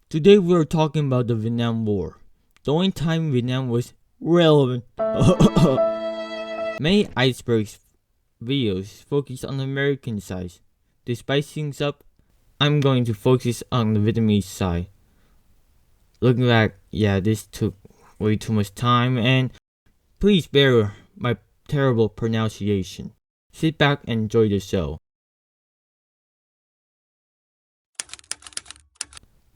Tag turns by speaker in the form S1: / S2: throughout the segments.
S1: Today we're talking about the Vietnam War, the only time Vietnam was relevant. Many icebergs videos focus on the American side. To spice things up, I'm going to focus on the Vietnamese side. Looking back, this took way too much time, and please bear my terrible pronunciation. Sit back and enjoy the show.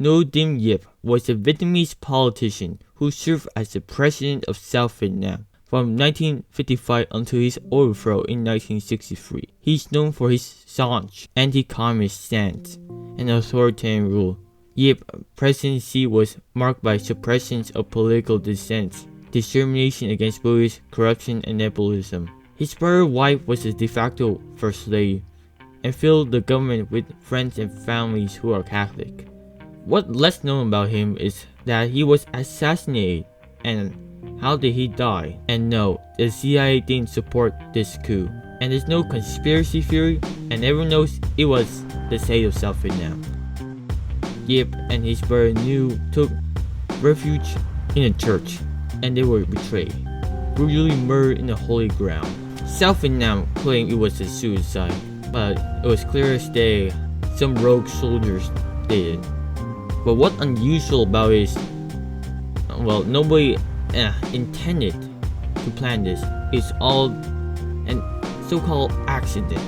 S1: Ngo Dinh Diep was a Vietnamese politician who served as the president of South Vietnam from 1955 until his overthrow in 1963. He is known for his staunch anti-communist stance and authoritarian rule. Diep's presidency was marked by suppression of political dissent, discrimination against bullies, corruption, and nepotism. His brother wife was a de facto first lady and filled the government with friends and families who are Catholic. What less known about him is that he was assassinated, and how did he die? And no, the CIA didn't support this coup, and there's no conspiracy theory, and everyone knows it was the state of South Vietnam. Diep and his brother Ngo took refuge in a church, and they were betrayed, brutally murdered in the holy ground. South Vietnam claimed it was a suicide, but it was clear as day some rogue soldiers did it. But what's unusual about it is, nobody intended to plan this. It's all an so-called accident.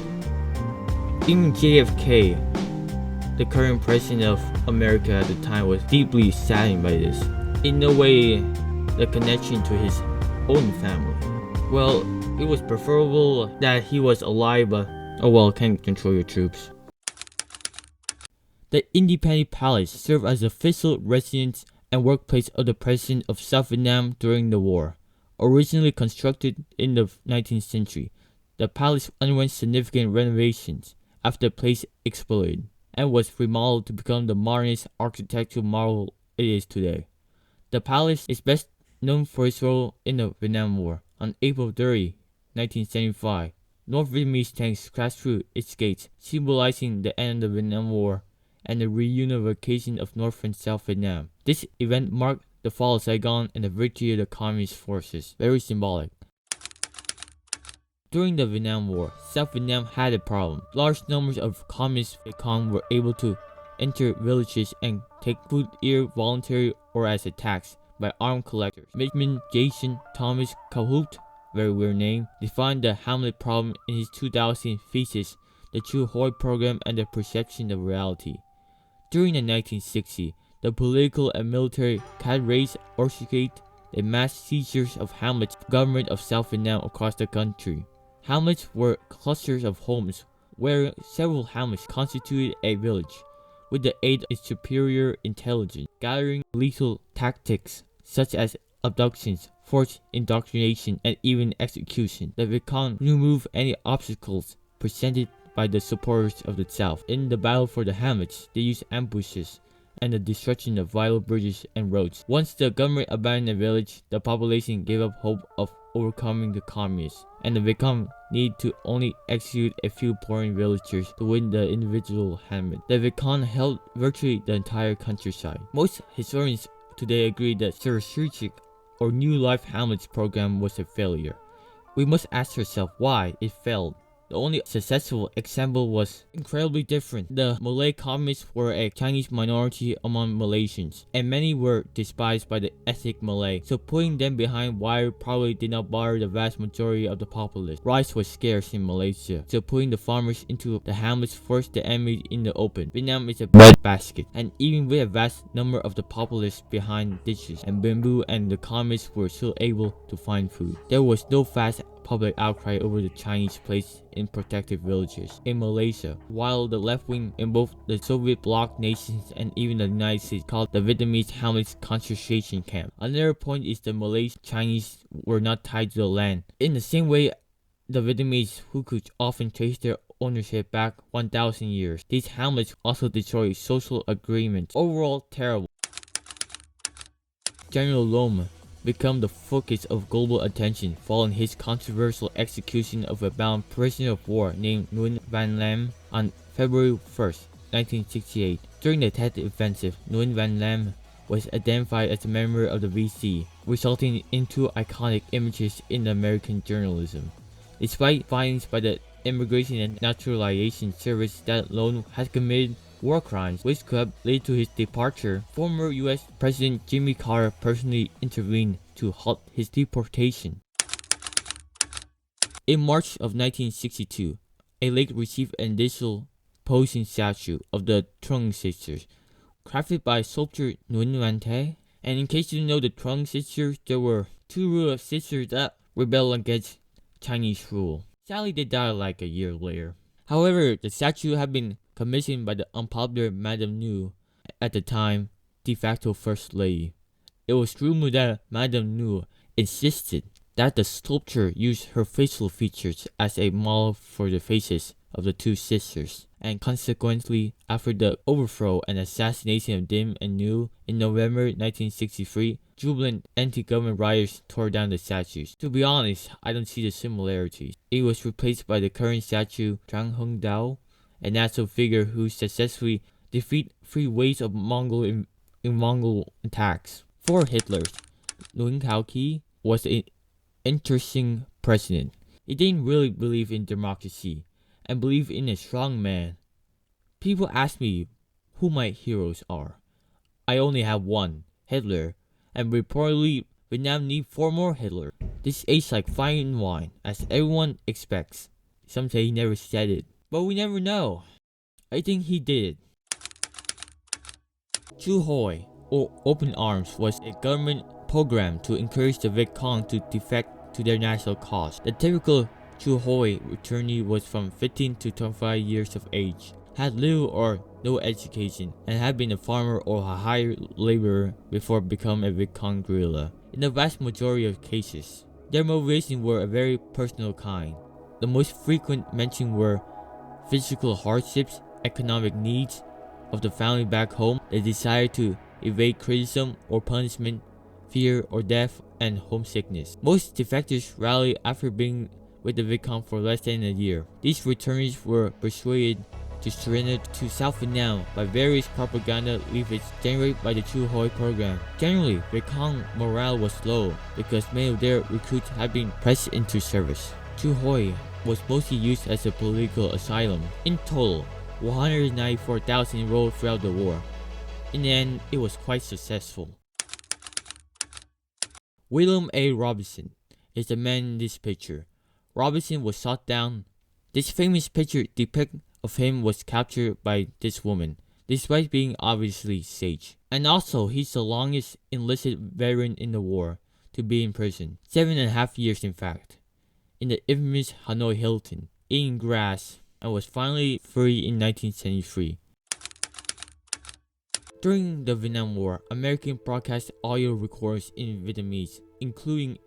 S1: Even JFK, the current president of America at the time, was deeply saddened by this. In no way the connection to his own family. Well, it was preferable that he was alive, but can't control your troops. The Independence Palace served as the official residence and workplace of the President of South Vietnam during the war. Originally constructed in the 19th century, the palace underwent significant renovations after the place exploded, and was remodeled to become the modernist architectural marvel it is today. The palace is best known for its role in the Vietnam War. On April 30, 1975, North Vietnamese tanks crashed through its gates, symbolizing the end of the Vietnam War and the reunification of North and South Vietnam. This event marked the fall of Saigon and the victory of the communist forces. Very symbolic. During the Vietnam War, South Vietnam had a problem. Large numbers of communist Viet Cong were able to enter villages and take food either voluntarily or as a tax by armed collectors. Midman Jason Thomas Cahoot, very weird name, defined the Hamlet problem in his 2000 thesis, The Chieu Hoi Program and the Perception of Reality. During the 1960s, the political and military cadres orchestrated the mass seizures of hamlets government of South Vietnam across the country. Hamlets were clusters of homes where several hamlets constituted a village. With the aid of superior intelligence, gathering lethal tactics such as abductions, forced indoctrination, and even execution, the Viet Cong removed any obstacles presented by the supporters of the South. In the battle for the hamlets, they used ambushes and the destruction of vital bridges and roads. Once the government abandoned the village, the population gave up hope of overcoming the communists, and the Viet Cong needed to only execute a few pouring villagers to win the individual hamlet. The Viet Cong held virtually the entire countryside. Most historians today agree that strategic or New Life Hamlets program was a failure. We must ask ourselves why it failed. The only successful example was incredibly different. The Malay communists were a Chinese minority among Malaysians, and many were despised by the ethnic Malay, so putting them behind wire probably did not bother the vast majority of the populace. Rice was scarce in Malaysia, so putting the farmers into the hamlets forced the enemy in the open. Vietnam is a breadbasket, and even with a vast number of the populace behind ditches and bamboo, and the communists were still able to find food. There was no fast public outcry over the Chinese place in protected villages. In Malaysia, while the left wing in both the Soviet bloc nations and even the United States called the Vietnamese hamlets concentration camp. Another point is the Malaysian Chinese were not tied to the land. In the same way, the Vietnamese who could often trace their ownership back 1,000 years. These hamlets also destroy social agreements. Overall, terrible. General Lom become the focus of global attention following his controversial execution of a bound prisoner of war named Nguyen Van Be on February 1st, 1968. During the Tet Offensive, Nguyen Van Be was identified as a member of the VC, resulting in two iconic images in American journalism. Despite findings by the Immigration and Naturalization Service that Lone had committed war crimes which could have led to his departure, former US President Jimmy Carter personally intervened to halt his deportation. In March of 1962, a lake received an additional posing statue of the Trung sisters, crafted by sculptor Nguyen Van Be. And in case you know the Trung sisters, there were two rule of sisters that rebelled against Chinese rule. Sadly, they died like a year later. However, the statue had been commissioned by the unpopular Madame Nhu, at the time de facto First Lady. It was rumored that Madame Nhu insisted that the sculpture used her facial features as a model for the faces of the two sisters, and consequently, after the overthrow and assassination of Diem and Nhu in November 1963, jubilant anti-government rioters tore down the statues. To be honest, I don't see the similarities. It was replaced by the current statue Tran Do, a national figure who successfully defeated three waves of Mongol attacks. For Hitler, Nguyen Cao was an interesting president. He didn't really believe in democracy and believed in a strong man. People ask me who my heroes are. I only have one, Hitler, and reportedly we now need 4 more Hitler. This aged like fine wine, as everyone expects. Some say he never said it, but we never know. I think he did. Chieu Hoi, or Open Arms, was a government program to encourage the Viet Cong to defect to their national cause. The typical Chieu Hoi returnee was from 15 to 25 years of age, had little or no education, and had been a farmer or a hired laborer before becoming a Viet Cong guerrilla. In the vast majority of cases, their motivations were a very personal kind. The most frequent mentioned were physical hardships, economic needs of the family back home, the desire to evade criticism or punishment, fear or death, and homesickness. Most defectors rallied after being with the Viet Cong for less than a year. These returnees were persuaded to surrender to South Vietnam by various propaganda leaflets generated by the Chieu Hoi Program. Generally, Viet Cong morale was low because many of their recruits had been pressed into service. Chieu Hoi was mostly used as a political asylum. In total, 194,000 enrolled throughout the war. In the end, it was quite successful. William A. Robinson is the man in this picture. Robinson was shot down. This famous picture depict of him was captured by this woman, despite being obviously staged. And also, he's the longest enlisted veteran in the war to be in prison, 7.5 years in fact, in the infamous Hanoi Hilton, eating grass, and was finally free in 1973. During the Vietnam War, American broadcast audio records in Vietnamese, including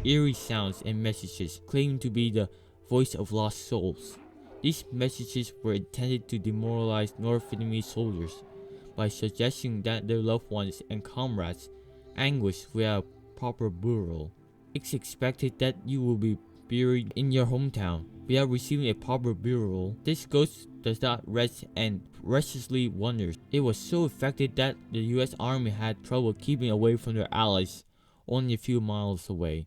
S1: eerie sounds and messages claiming to be the voice of lost souls. These messages were intended to demoralize North Vietnamese soldiers by suggesting that their loved ones and comrades anguish without a proper burial. It's expected that you will be buried in your hometown without receiving a proper burial. This ghost does not rest and restlessly wanders. It was so effective that the US Army had trouble keeping away from their allies only a few miles away.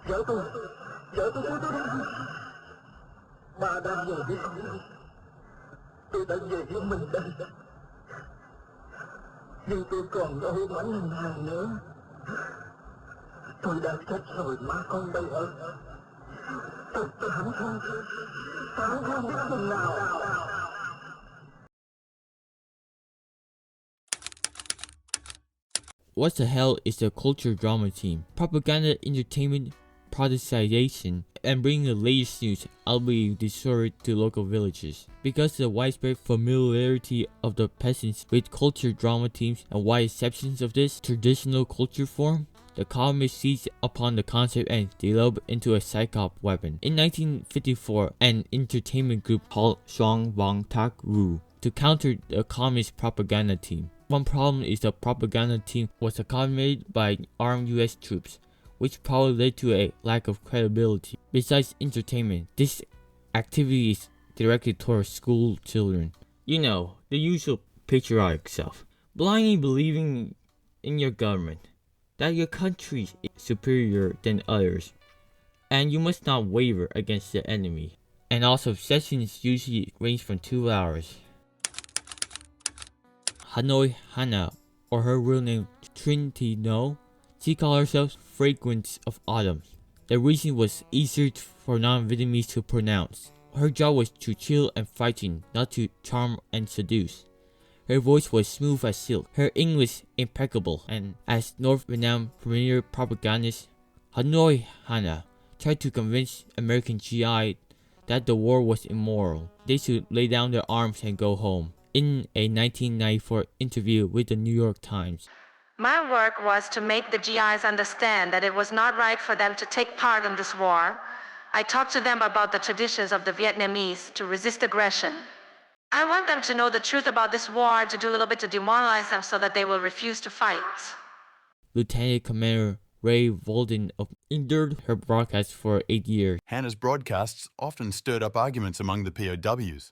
S2: Vợ tôi cứu tôi đi. Bà đang về với con. Tôi đã về với mình đây. Nhưng tôi còn đôi mảnh hàng nữa. Tôi đã chết rồi má con đây ơi. Tôi không biết chừng nào.
S1: What the hell is the culture drama team? Propaganda, entertainment, politicization, and bringing the latest news out be distributed to local villages. Because of the widespread familiarity of the peasants with culture drama teams and wide exceptions of this traditional culture form, The communists seized upon the concept and developed into a psyop weapon. In 1954, an entertainment group called Shuang Wang Tak Ru to counter the communist propaganda team. One problem is the propaganda team was accompanied by armed US troops, which probably led to a lack of credibility. Besides entertainment, this activity is directed towards school children. You know, the usual patriotic stuff. Blindly believing in your government, that your country is superior than others, and you must not waver against the enemy. And also, sessions usually range from 2 hours. Hanoi Hannah, or her real name Tran Do, she called herself Fragrance of Autumn. The reason was easier for non-Vietnamese to pronounce. Her job was to chill and frighten, not to charm and seduce. Her voice was smooth as silk, her English impeccable, and as North Vietnam premier propagandist, Hanoi Hannah tried to convince American GI that the war was immoral. They should lay down their arms and go home. In a 1994 interview with the New York Times,
S3: my work was to make the GIs understand that it was not right for them to take part in this war. I talked to them about the traditions of the Vietnamese to resist aggression. I want them to know the truth about this war, to do a little bit to demoralize them so that they will refuse to fight.
S1: Lieutenant Commander Ray Volden endured her broadcast for 8 years.
S4: Hannah's broadcasts often stirred up arguments among the POWs.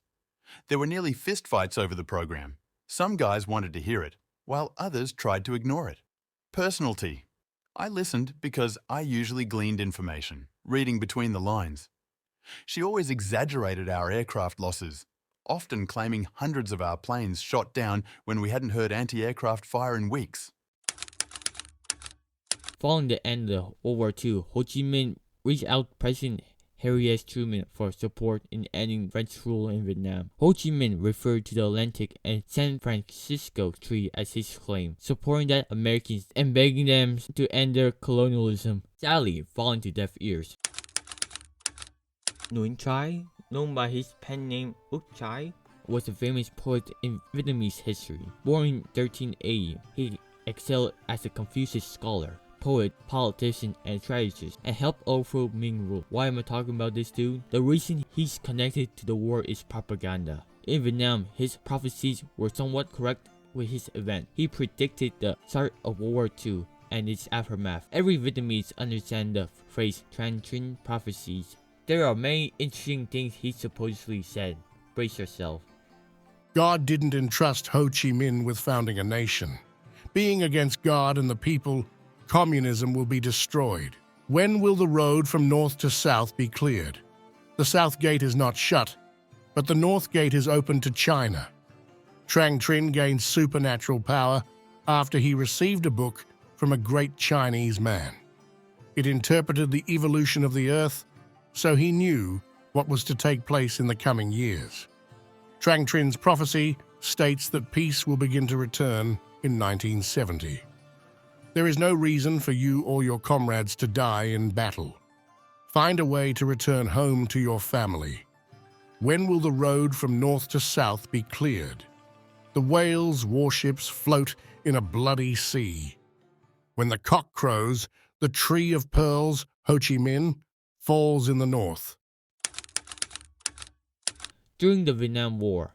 S4: There were nearly fistfights over the program. Some guys wanted to hear it, while others tried to ignore it. Personality. I listened because I usually gleaned information, reading between the lines. She always exaggerated our aircraft losses, often claiming hundreds of our planes shot down when we hadn't heard anti-aircraft fire in weeks.
S1: Following the end of World War II, Ho Chi Minh reached out to President Harry S. Truman for support in ending French rule in Vietnam. Ho Chi Minh referred to the Atlantic and San Francisco Treaty as his claim, supporting the Americans and begging them to end their colonialism, sadly falling to deaf ears. Nguyen Trai, known by his pen name Nguc Trai, was a famous poet in Vietnamese history. Born in 1380, he excelled as a Confucius scholar, poet, politician, and strategist, and helped overthrow Ming rule. Why am I talking about this dude? The reason he's connected to the war is propaganda. In Vietnam, his prophecies were somewhat correct with his event. He predicted the start of World War II and its aftermath. Every Vietnamese understands the phrase Tran Trinh prophecies. There are many interesting things he supposedly said. Brace yourself.
S5: God didn't entrust Ho Chi Minh with founding a nation. Being against God and the people, communism will be destroyed. When will the road from north to south be cleared? The south gate is not shut, but the north gate is open to China. Trang Trinh gained supernatural power after he received a book from a great Chinese man. It interpreted the evolution of the earth, so he knew what was to take place in the coming years. Trang Trinh's prophecy states that peace will begin to return in 1970. There is no reason for you or your comrades to die in battle. Find a way to return home to your family. When will the road from north to south be cleared? The whales' warships float in a bloody sea. When the cock crows, the tree of pearls, Ho Chi Minh, falls in the north.
S1: During the Vietnam War,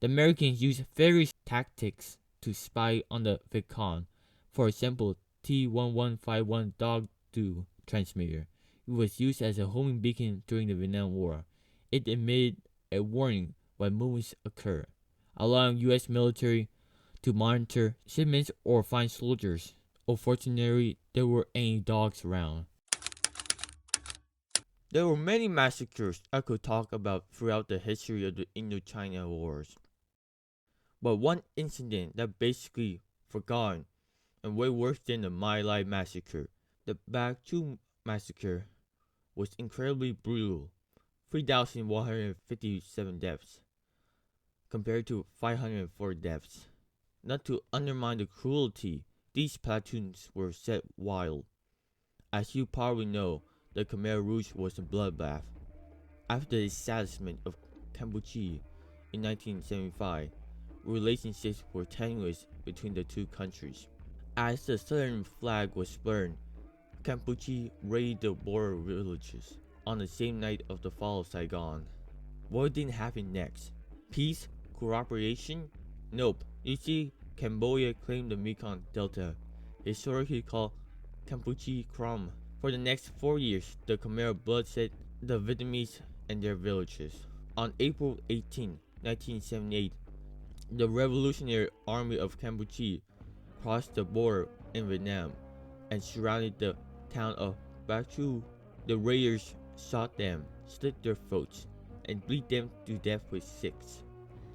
S1: the Americans used various tactics to spy on the Viet Cong. For example, T-1151 Dog Do transmitter. It was used as a homing beacon during the Vietnam War. It emitted a warning when movements occur, allowing U.S. military to monitor shipments or find soldiers. Unfortunately, there were any dogs around. There were many massacres I could talk about throughout the history of the Indochina Wars. But one incident that basically forgotten and way worse than the My Lai massacre, the Bac Chu massacre, was incredibly brutal. 3,157 deaths, compared to 504 deaths. Not to undermine the cruelty, these platoons were set wild. As you probably know, the Khmer Rouge was a bloodbath. After the establishment of Cambodia in 1975, relationships were tenuous between the two countries. As the southern flag was burned Campuchia raided the border villages on the same night of the fall of Saigon. What didn't happen next? Peace? Cooperation? Nope. You see, Cambodia claimed the Mekong Delta, historically called Campuchia Krom. For the next 4 years, the Khmer bloodshed the Vietnamese and their villages. On April 18, 1978, the Revolutionary Army of Campuchia crossed the border in Vietnam and surrounded the town of Ba Chu. The raiders shot them, slit their throats, and beat them to death with sticks.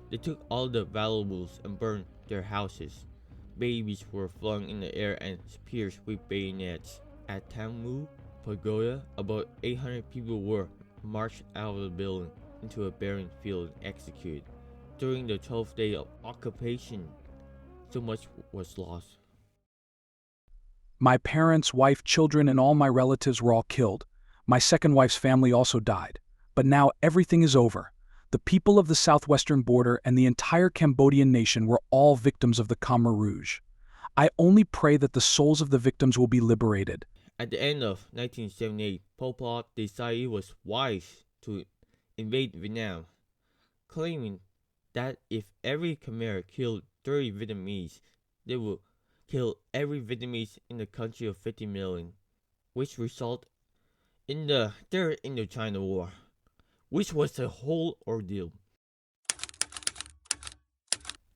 S1: They took all the valuables and burned their houses. Babies were flung in the air and spears with bayonets. At Tam Mu Pagoda, about 800 people were marched out of the building into a barren field and executed. During the 12th day of occupation, so much was lost.
S6: My parents, wife, children, and all my relatives were all killed. My second wife's family also died. But now everything is over. The people of the southwestern border and the entire Cambodian nation were all victims of the Khmer Rouge. I only pray that the souls of the victims will be liberated.
S1: At the end of 1978, Pol Pot decided it was wise to invade Vietnam, claiming that if every Khmer killed 30 Vietnamese, they would kill every Vietnamese in the country of 50 million, which resulted in the Third Indochina War, which was a whole ordeal.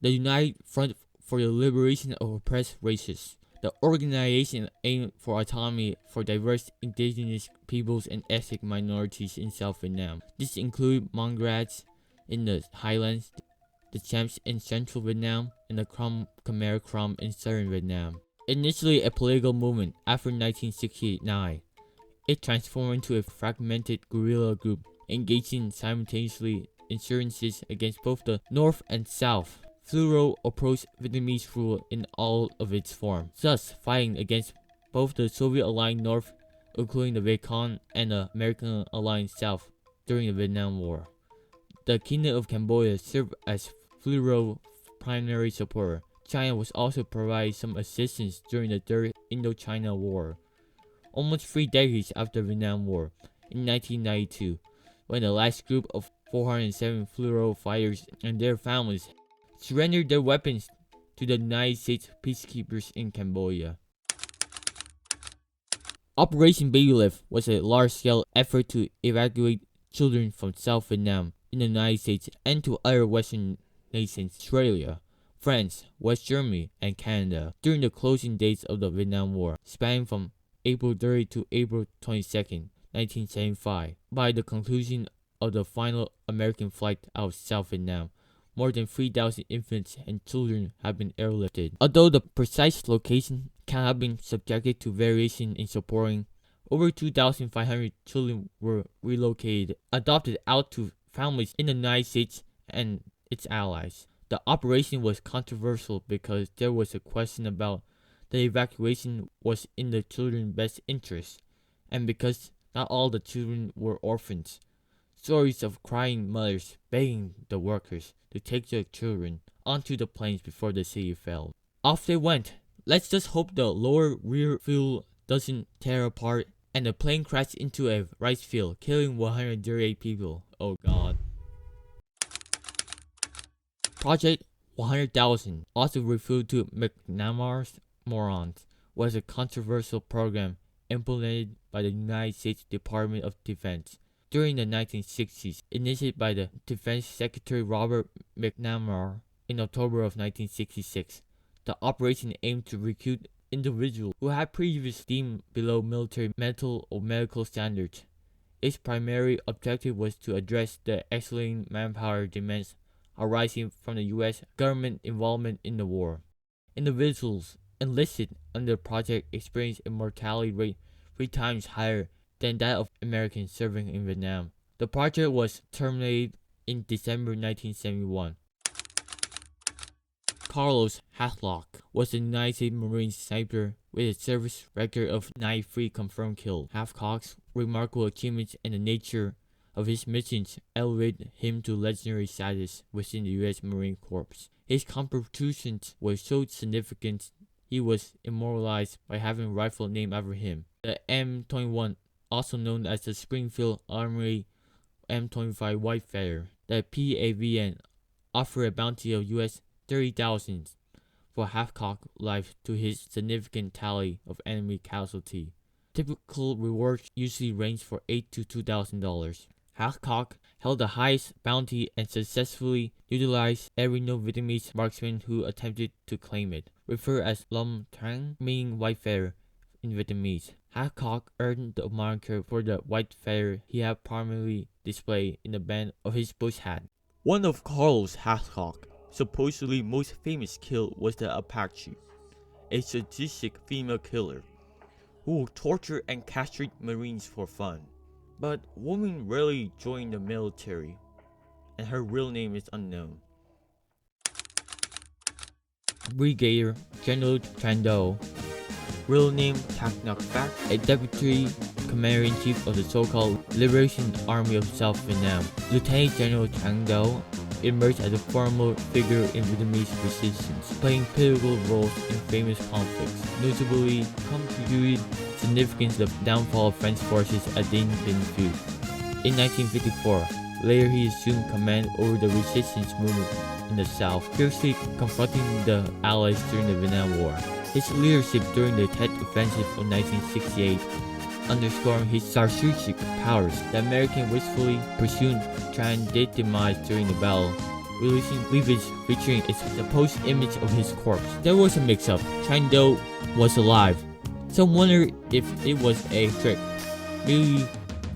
S1: The United Front for the Liberation of Oppressed Races, the organization aimed for autonomy for diverse indigenous peoples and ethnic minorities in South Vietnam. This included Mongrats in the highlands, the Champs in central Vietnam, and the Khmer Krom in southern Vietnam. Initially a political movement, after 1969, it transformed into a fragmented guerrilla group engaging simultaneously insurgencies against both the North and South. FLURO opposed Vietnamese rule in all of its forms, thus fighting against both the Soviet-aligned North, including the Viet Cong, and the American-aligned South during the Vietnam War. The Kingdom of Cambodia served as FLURO's primary supporter. China was also providing some assistance during the Third Indochina War. Almost 3 decades after the Vietnam War, in 1992, when the last group of 407 FLURO fighters and their families surrendered their weapons to the United States peacekeepers in Cambodia. Operation Babylift was a large-scale effort to evacuate children from South Vietnam in the United States and to other Western nations, Australia, France, West Germany, and Canada, during the closing days of the Vietnam War, spanning from April 30 to April 22, 1975. By the conclusion of the final American flight out of South Vietnam, more than 3,000 infants and children have been airlifted. Although the precise location can have been subjected to variation in supporting, over 2,500 children were relocated, adopted out to families in the United States and its allies. The operation was controversial because there was a question about the evacuation was in the children's best interest, and because not all the children were orphans. Stories of crying mothers begging the workers to take their children onto the planes before the city fell. Off they went. Let's just hope the lower rear fuel doesn't tear apart and the plane crashed into a rice field, killing 138 people. Oh god. Project 100,000, also referred to McNamar's Morons, was a controversial program implemented by the United States Department of Defense during the 1960s, initiated by the Defense Secretary Robert McNamara in October of 1966. The operation aimed to recruit individuals who had previously deemed below military mental or medical standards. Its primary objective was to address the escalating manpower demands arising from the U.S. government involvement in the war. Individuals enlisted under the project experienced a mortality rate 3 times higher than that of Americans serving in Vietnam. The project was terminated in December 1971. Carlos Hathlock was a United States Marine sniper with a service record of 93 confirmed kills. Hathlock's remarkable achievements and the nature of his missions elevated him to legendary status within the U.S. Marine Corps. His contributions were so significant he was immortalized by having a rifle named after him. The M21, also known as the Springfield Armory M25 Whitefarer, the PAVN, offered a bounty of US $30,000 for half-cocked life to his significant tally of enemy casualty. Typical rewards usually range from $8,000 to $2,000. Half-cock held the highest bounty and successfully utilized every no-Vietnamese marksman who attempted to claim it, referred as Lom Trang, meaning whitefarer in Vietnamese. Half-cock earned the moniker for the whitefarer he had prominently displayed in the band of his bush hat. One of Carlos Half-cock's supposedly most famous kill was the Apache, a sadistic female killer who would torture and castrate Marines for fun. But women rarely join the military, and her real name is unknown. Brigadier General Tran Do, real name Tak Nak Phak, a deputy commander-in-chief of the so-called Liberation Army of South Vietnam. Lieutenant General Tran Do emerged as a formal figure in Vietnamese resistance, playing pivotal roles in famous conflicts, notably contributed significance to the downfall of French forces at Dien Bien Phu. In 1954, later he assumed command over the resistance movement in the South, fiercely confronting the Allies during the Vietnam War. His leadership during the Tet Offensive of 1968, underscoring his strategic powers, the American wistfully pursued Tran De's demise during the battle, releasing leaflets featuring a supposed image of his corpse. There was a mix-up. Tran Do was alive. Some wonder if it was a trick. Maybe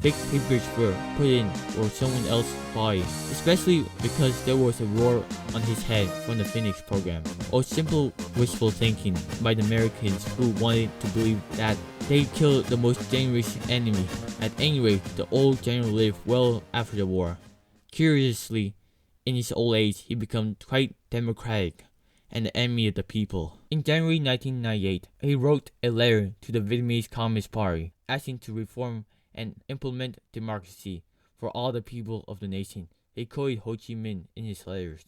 S1: fake papers were put in or someone else's body, especially because there was a roar on his head from the Phoenix program, or simple wishful thinking by the Americans who wanted to believe that they killed the most dangerous enemy. At any rate, the old general lived well after the war. Curiously, in his old age, he became quite democratic and the enemy of the people. In January 1998, he wrote a letter to the Vietnamese Communist Party asking to reform and implement democracy for all the people of the nation. He quoted Ho Chi Minh in his letters.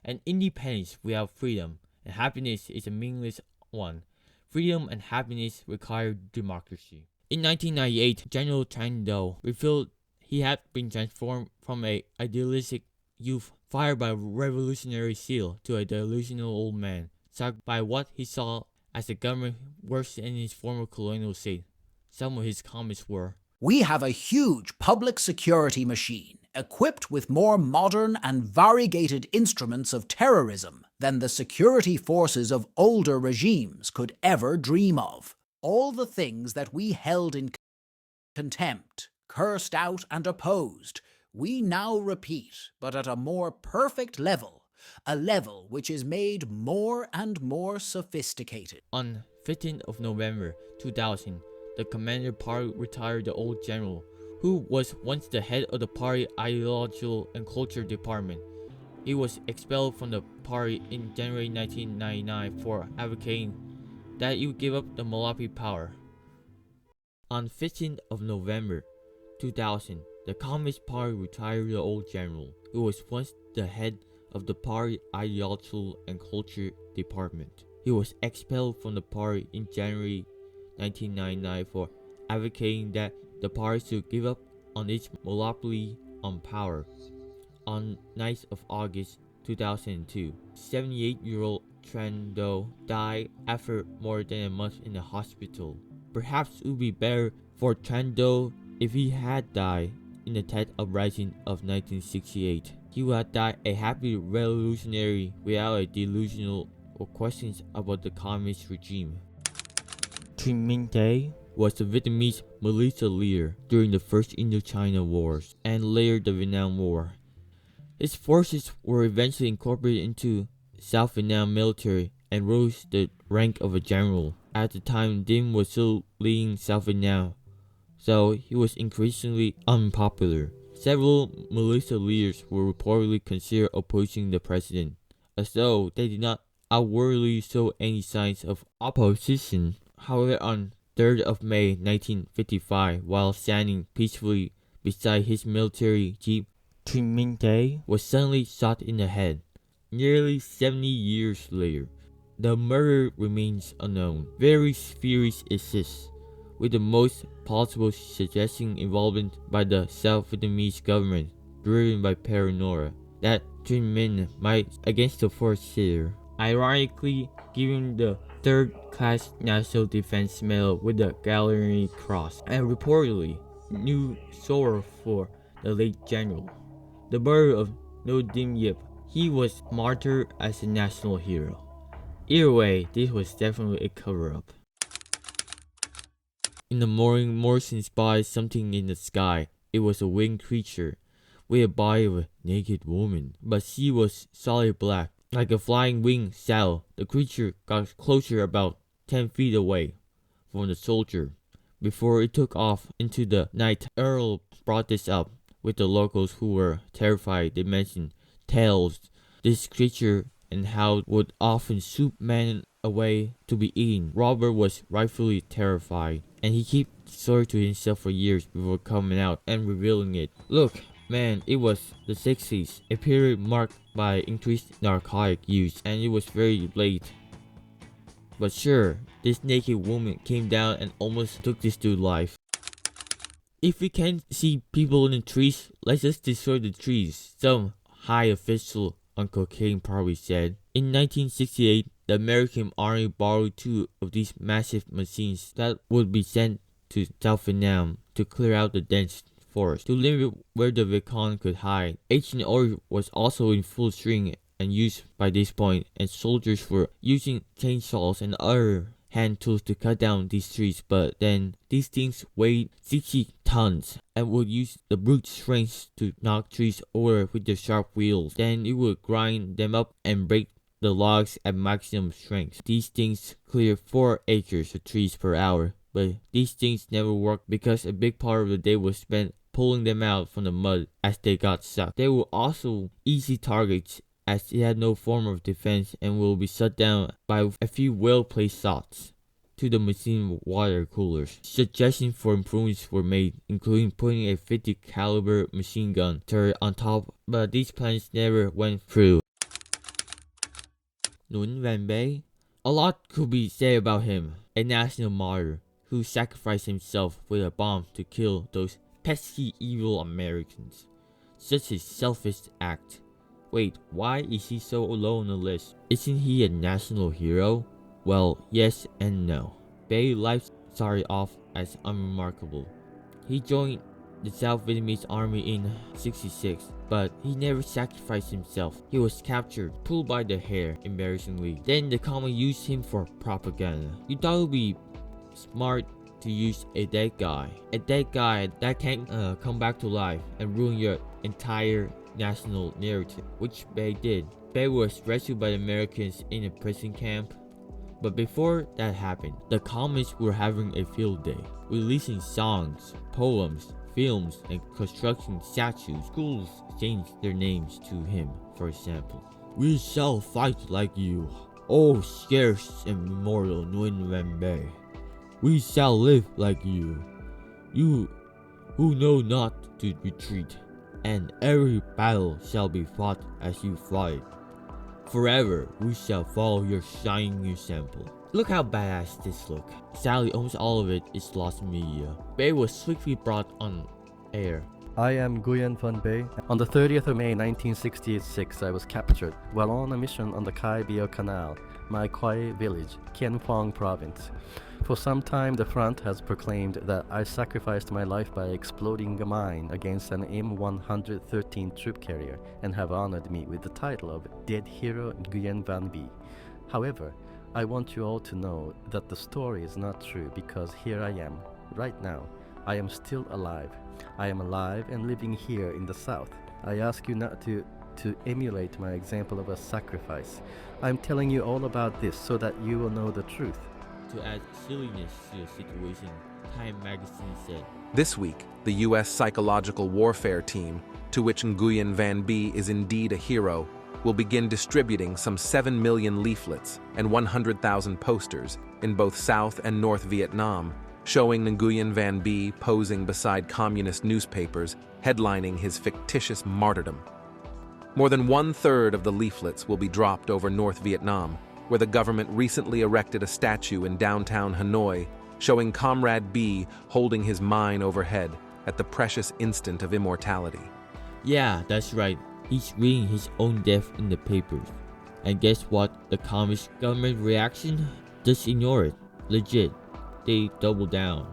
S1: "An independence without freedom and happiness is a meaningless one. Freedom and happiness require democracy." In 1998, General Tran Do revealed he had been transformed from an idealistic youth fired by a revolutionary zeal to a delusional old man, shocked by what he saw as a government worse than his former colonial state. Some of his comments were,
S7: "We have a huge public security machine equipped with more modern and variegated instruments of terrorism than the security forces of older regimes could ever dream of. All the things that we held in contempt, cursed out and opposed, we now repeat, but at a more perfect level, a level which is made more and more sophisticated."
S1: On 15th of November 2000, the Commander Party retired the old general, who was once the head of the party ideological and culture department. He was expelled from the party in January 1999 for advocating that he would give up the Malapi power. On 15th of November 2000, the Communist Party retired the old general, who was once the head of the party ideological and culture department. He was expelled from the party in January 1999 for advocating that the party should give up on its monopoly on power. On 9th of August 2002, 78-year-old Tran Do died after more than a month in the hospital. Perhaps it would be better for Tran Do if he had died in the Tet Uprising of 1968. He would have died a happy revolutionary without a delusional or questions about the communist regime. Chi Minh was the Vietnamese militia leader during the First Indochina Wars and later the Vietnam War. His forces were eventually incorporated into South Vietnam military and rose the rank of a general. At the time, Dinh was still leading South Vietnam, so he was increasingly unpopular. Several militia leaders were reportedly considered opposing the president, as though they did not outwardly show any signs of opposition. However, on 3rd of May 1955, while standing peacefully beside his military jeep, Chi Minh was suddenly shot in the head. Nearly 70 years later, the murder remains unknown. Various theories exist, with the most possible suggesting involvement by the South Vietnamese government, driven by paranoia that Trinh Min might against the fourth year. Ironically, giving the third-class National Defense Medal with the Gallantry Cross, and reportedly new sorrow for the late general. The brother of No Dim Yip, he was martyred as a national hero. Either way, this was definitely a cover-up. In the morning, Morrison spied something in the sky. It was a winged creature with a body of a naked woman, but she was solid black, like a flying winged saddle. The creature got closer, about 10 feet away from the soldier. Before it took off into the night, Earl brought this up with the locals who were terrified. They mentioned tales, this creature, and how it would often swoop men away to be eaten. Robert was rightfully terrified, and he kept the story to himself for years before coming out and revealing it. Look, man, it was the 60s, a period marked by increased narcotic use, and it was very late. But sure, this naked woman came down and almost took this dude's life. If we can't see people in the trees, let's just destroy the trees, some high official on cocaine probably said. In 1968, the American Army borrowed 2 of these massive machines that would be sent to South Vietnam to clear out the dense forest to limit where the Viet Cong could hide. Agent Orange was also in full swing and used by this point, and soldiers were using chainsaws and other hand tools to cut down these trees, but then these things weighed 60 tons and would use the brute strength to knock trees over with their sharp wheels. Then it would grind them up and break the logs at maximum strength. These things cleared 4 acres of trees per hour, but these things never worked because a big part of the day was spent pulling them out from the mud as they got stuck. They were also easy targets as it had no form of defense and will be shut down by a few well-placed shots to the machine water coolers. Suggestions for improvements were made, including putting a 50 caliber machine gun turret on top, but these plans never went through. Nguyen Van Be? A lot could be said about him, a national martyr who sacrificed himself with a bomb to kill those pesky evil Americans. Such a selfish act. Wait, why is he so low on the list? Isn't he a national hero? Well, yes and no. Be life started off as unremarkable. He joined the South Vietnamese army in '66, but he never sacrificed himself. He was captured, pulled by the hair, embarrassingly. Then the common used him for propaganda. You thought it would be smart to use a dead guy that can't come back to life and ruin your entire national narrative, which Be did. Be was rescued by the Americans in a prison camp, but before that happened, the communists were having a field day, releasing songs, poems, films, and constructing statues. Schools changed their names to him, for example. We shall fight like you, oh scarce and immortal Nguyen Van Be. We shall live like you, you who know not to retreat, and every battle shall be fought as you fought it. Forever we shall follow your shining example. Look how badass this look. Sadly, almost all of it is lost in media. Be was swiftly brought on air.
S8: I am Nguyen Van Be. On the 30th of May 1966, I was captured while on a mission on the Kai Bio Canal, my Quai village, Kien Phong province. For some time, the front has proclaimed that I sacrificed my life by exploding a mine against an M113 troop carrier and have honored me with the title of Dead Hero Nguyen Van Be. However, I want you all to know that the story is not true because here I am, right now. I am still alive. I am alive and living here in the South. I ask you not to emulate my example of a sacrifice. I'm telling you all about this so that you will know the truth.
S1: To add silliness to the situation, Time magazine said,
S9: This week, the U.S. Psychological Warfare Team, to which Nguyen Van Be is indeed a hero, will begin distributing some 7 million leaflets and 100,000 posters in both South and North Vietnam, showing Nguyen Van Be posing beside communist newspapers, headlining his fictitious martyrdom. More than 1/3 of the leaflets will be dropped over North Vietnam, where the government recently erected a statue in downtown Hanoi showing Comrade B holding his mine overhead at the precious instant of immortality.
S1: Yeah, that's right. He's reading his own death in the papers. And guess what? The communist government reaction? Just ignore it. Legit. They double down.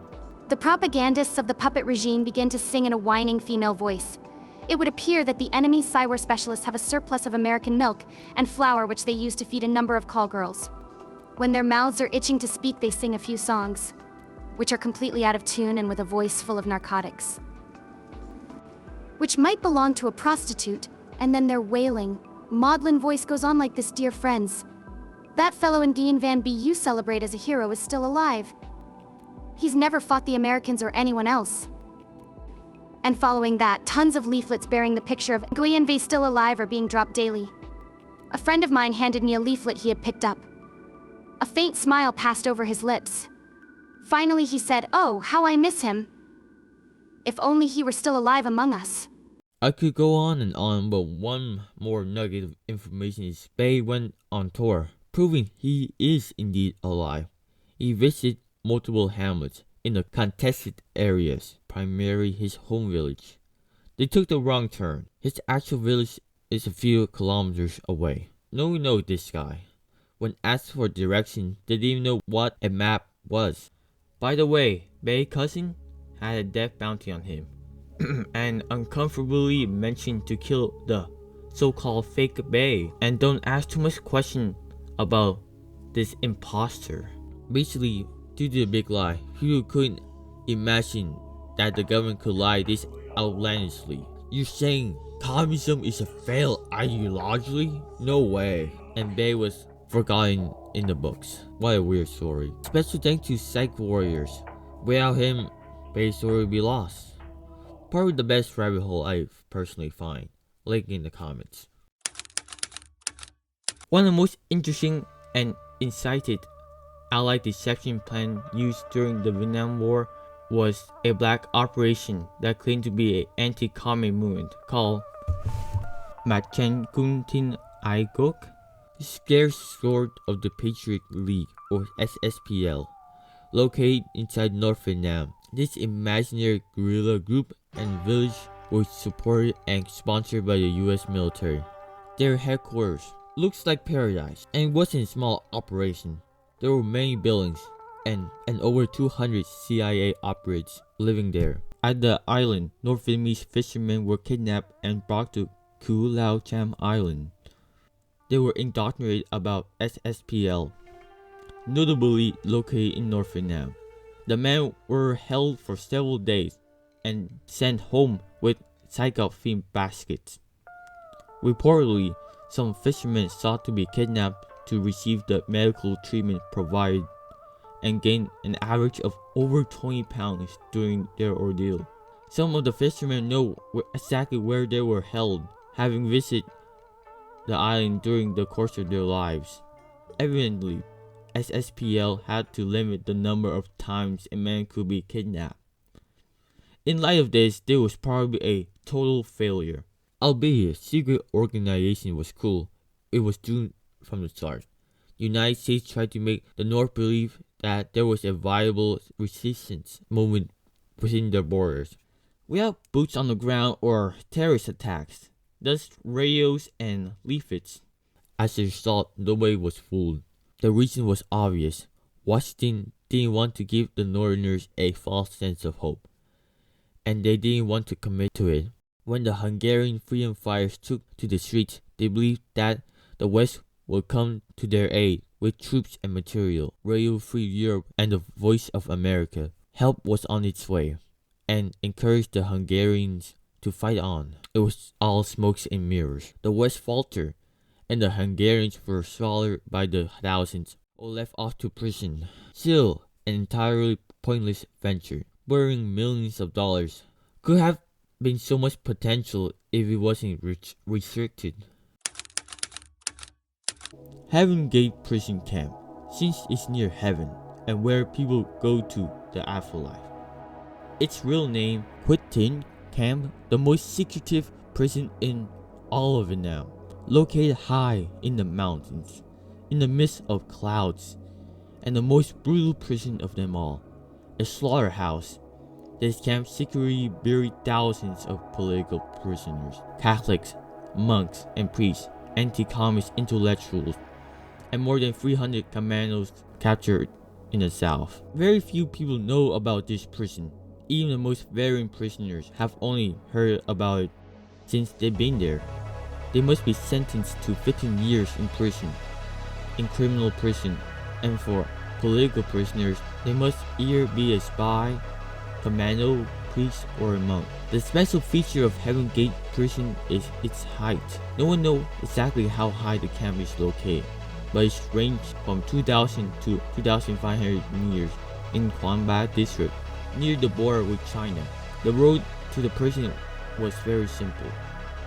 S10: The propagandists of the puppet regime begin to sing in a whining female voice. It would appear that the enemy Pswarrior specialists have a surplus of American milk and flour which they use to feed a number of call girls. When their mouths are itching to speak, they sing a few songs, which are completely out of tune and with a voice full of narcotics, which might belong to a prostitute, and then their wailing, maudlin voice goes on like this: "Dear friends, that fellow in Nguyen Van Be you celebrate as a hero is still alive. He's never fought the Americans or anyone else." And following that, tons of leaflets bearing the picture of Nguyen Van Be still alive are being dropped daily. A friend of mine handed me a leaflet he had picked up. A faint smile passed over his lips. Finally he said, "Oh, how I miss him. If only he were still alive among us."
S1: I could go on and on, but one more nugget of information is Bay went on tour, proving he is indeed alive. He visited multiple hamlets in the contested areas, primarily his home village. They took the wrong turn. His actual village is a few kilometers away. No one knows this guy. When asked for direction, they didn't even know what a map was. By the way, Bay's cousin had a death bounty on him, and uncomfortably mentioned to kill the so-called fake Bay. And don't ask too much question about this imposter. Basically, due to the big lie, people couldn't imagine that the government could lie this outlandishly. You're saying communism is a failed ideologically? No way. And Bay was forgotten in the books. What a weird story. Special thanks to Psych Warriors. Without him, Bay's story would be lost. Probably the best rabbit hole I've personally find. Link in the comments. One of the most interesting and incited Allied deception plan used during the Vietnam War was a black operation that claimed to be an anti-communist movement called Mặt trận Quân Tin Ai Quốc, the scarce sword of the Patriot League, or SSPL, located inside North Vietnam. This imaginary guerrilla group and village was supported and sponsored by the US military. Their headquarters looks like paradise, and it wasn't a small operation. There were many buildings and over 200 CIA operatives living there. At the island, North Vietnamese fishermen were kidnapped and brought to Cú Lao Cham Island. They were indoctrinated about SSPL, notably located in North Vietnam. The men were held for several days and sent home with psycho-themed baskets. Reportedly, some fishermen sought to be kidnapped to receive the medical treatment provided and gained an average of over 20 pounds during their ordeal. Some of the fishermen know exactly where they were held, having visited the island during the course of their lives. Evidently, SSPL had to limit the number of times a man could be kidnapped. In light of this, there was probably a total failure. Albeit a secret organization was cool, it was doomed from the start. The United States tried to make the North believe that there was a viable resistance movement within their borders, without boots on the ground or terrorist attacks, thus radios and leaflets. As a result, nobody was fooled. The reason was obvious. Washington didn't want to give the Northerners a false sense of hope, and they didn't want to commit to it. When the Hungarian freedom fighters took to the streets, they believed that the West would come to their aid with troops and material. Radio Free Europe and the Voice of America. Help was on its way, and encouraged the Hungarians to fight on. It was all smokes and mirrors. The West faltered, and the Hungarians were slaughtered by the thousands or left off to prison. Still, an entirely pointless venture, burning millions of dollars. Could have been so much potential if it wasn't restricted. Heaven Gate Prison Camp, since it's near heaven and where people go to the afterlife. Its real name, Quit Tin Camp, the most secretive prison in all of Vietnam, located high in the mountains, in the midst of clouds, and the most brutal prison of them all. a slaughterhouse. This camp secretly buried thousands of political prisoners, Catholics, monks, and priests, anti-communist intellectuals, and more than 300 commandos captured in the south. Very few people know about this prison. Even the most veteran prisoners have only heard about it since they've been there. They must be sentenced to 15 years in prison, in criminal prison, and for political prisoners, they must either be a spy, commando, priest, or a monk. The special feature of Heaven Gate prison is its height. No one knows exactly how high the camp is located, but it's ranged from 2,000 to 2,500 meters in Quang Ba district, near the border with China. The road to the prison was very simple,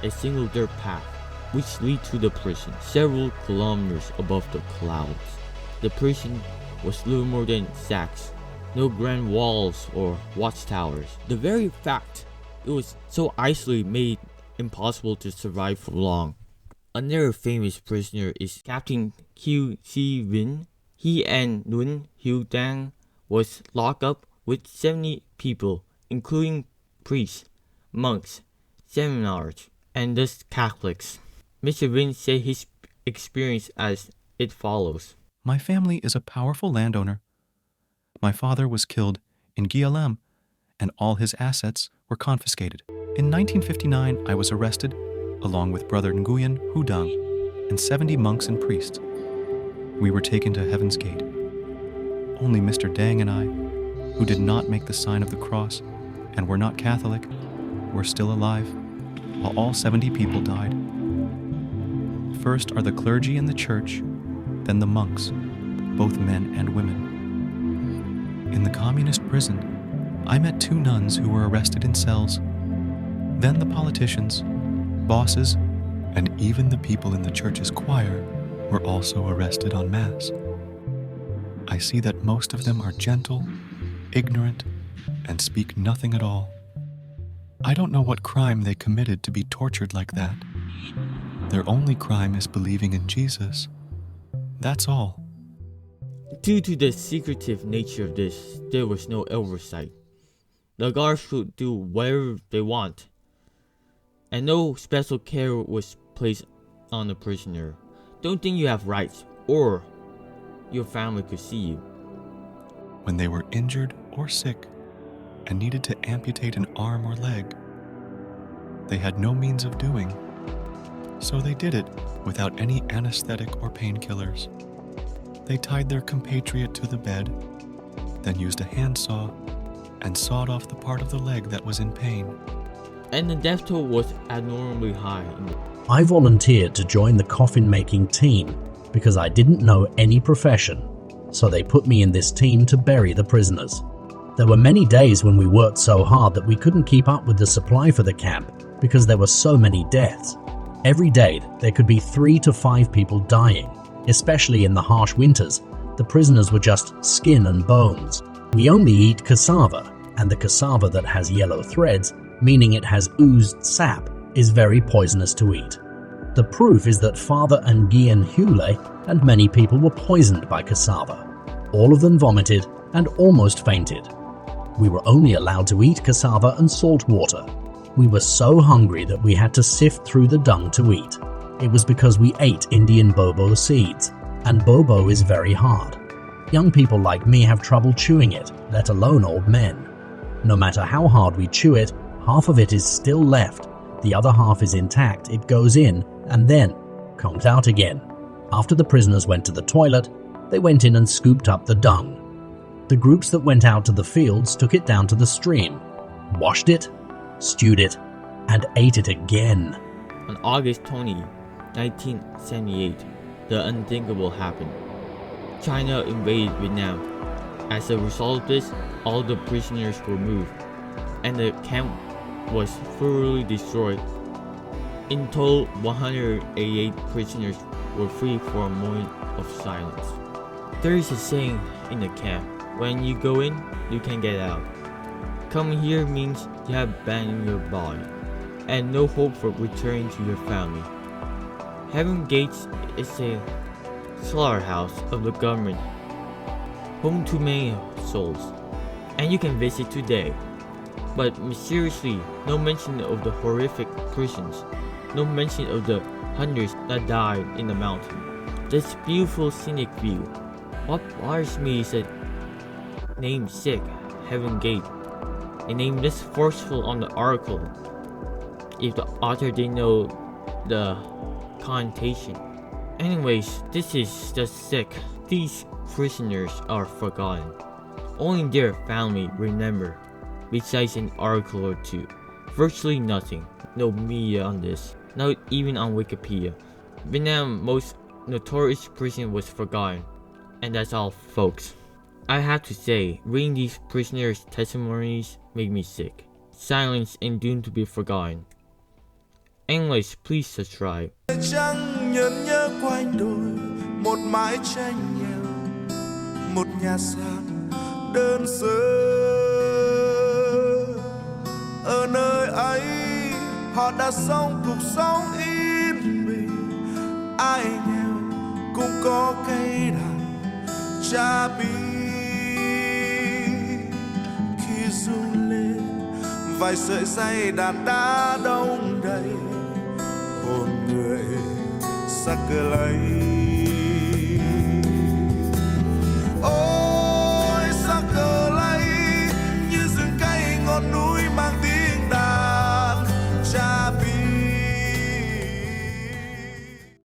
S1: a single dirt path, which leads to the prison, several kilometers above the clouds. The prison was little more than sacks, no grand walls or watchtowers. The very fact it was so isolated made it impossible to survive for long. Another famous prisoner is Captain Kiu Min. He and Nguyen Trai was locked up with 70 people, including priests, monks, seminars, and thus Catholics. Mr. Min said his experience as it follows.
S11: My family is a powerful landowner. My father was killed in Gia, and all his assets were confiscated. In 1959, I was arrested, along with Brother Nguyen Dang and 70 monks and priests. We were taken to Heaven's Gate. Only Mr. Dang and I, who did not make the sign of the cross and were not Catholic, were still alive, while all 70 people died. First are the clergy and the church, then the monks, both men and women. In the communist prison, I met 2 nuns who were arrested in cells. Then the politicians, bosses, and even the people in the church's choir were also arrested en masse. I see that most of them are gentle, ignorant, and speak nothing at all. I don't know what crime they committed to be tortured like that. Their only crime is believing in Jesus. That's all.
S1: Due to the secretive nature of this, there was no oversight. The guards could do whatever they want, and no special care was placed on the prisoner. Don't think you have rights, or your family could see you.
S11: When they were injured or sick and needed to amputate an arm or leg, they had no means of doing, so they did it without any anesthetic or painkillers. They tied their compatriot to the bed, then used a handsaw and sawed off the part of the leg that was in pain.
S1: And the death toll was abnormally high.
S12: I volunteered to join the coffin-making team because I didn't know any profession, so they put me in this team to bury the prisoners. There were many days when we worked so hard that we couldn't keep up with the supply for the camp because there were so many deaths. Every day, there could be 3 to 5 people dying, especially in the harsh winters. The prisoners were just skin and bones. We only eat cassava, and the cassava that has yellow threads, meaning it has oozed sap, is very poisonous to eat. The proof is that Father Nguyen Hule and many people were poisoned by cassava. All of them vomited and almost fainted. We were only allowed to eat cassava and salt water. We were so hungry that we had to sift through the dung to eat. It was because we ate Indian bobo seeds, and bobo is very hard. Young people like me have trouble chewing it, let alone old men. No matter how hard we chew it, half of it is still left. The other half is intact, it goes in, and then comes out again. After the prisoners went to the toilet, they went in and scooped up the dung. The groups that went out to the fields took it down to the stream, washed it, stewed it, and ate it again.
S1: On August 20, 1978, the unthinkable happened. China invaded Vietnam. As a result of this, all the prisoners were moved, and the camp was thoroughly destroyed. In total, 188 prisoners were free for a moment of silence. There is a saying in the camp, when you go in, you can get out. Coming here means you have abandoned your body, and no hope for returning to your family. Heaven Gates is a slaughterhouse of the government, home to many souls, and you can visit today. But mysteriously, no mention of the horrific prisons, no mention of the hundreds that died in the mountain. This beautiful scenic view. What bothers me is that name Sick, Heaven Gate, a name this forceful on the article, if the author didn't know the connotation. Anyways, this is just sick. These prisoners are forgotten. Only their family remember, besides an article or two. Virtually nothing. No media on this. Not even on Wikipedia. Vietnam's most notorious prison was forgotten. And that's all, folks. I have to say, reading these prisoners' testimonies made me sick. Silence and doomed to be forgotten. Anyways, please subscribe.
S13: Trăng nhớn nhớ quanh đồi, một mái tranh nghèo, một nhà sàn đơn sơ. Ở nơi ấy, họ đã sống cuộc sống yên bình. Ai nghèo cũng có cây đàn cha bí. Khi rung lên, vài sợi dây đàn đã đông đầy. Hồn người sắc cơ lấy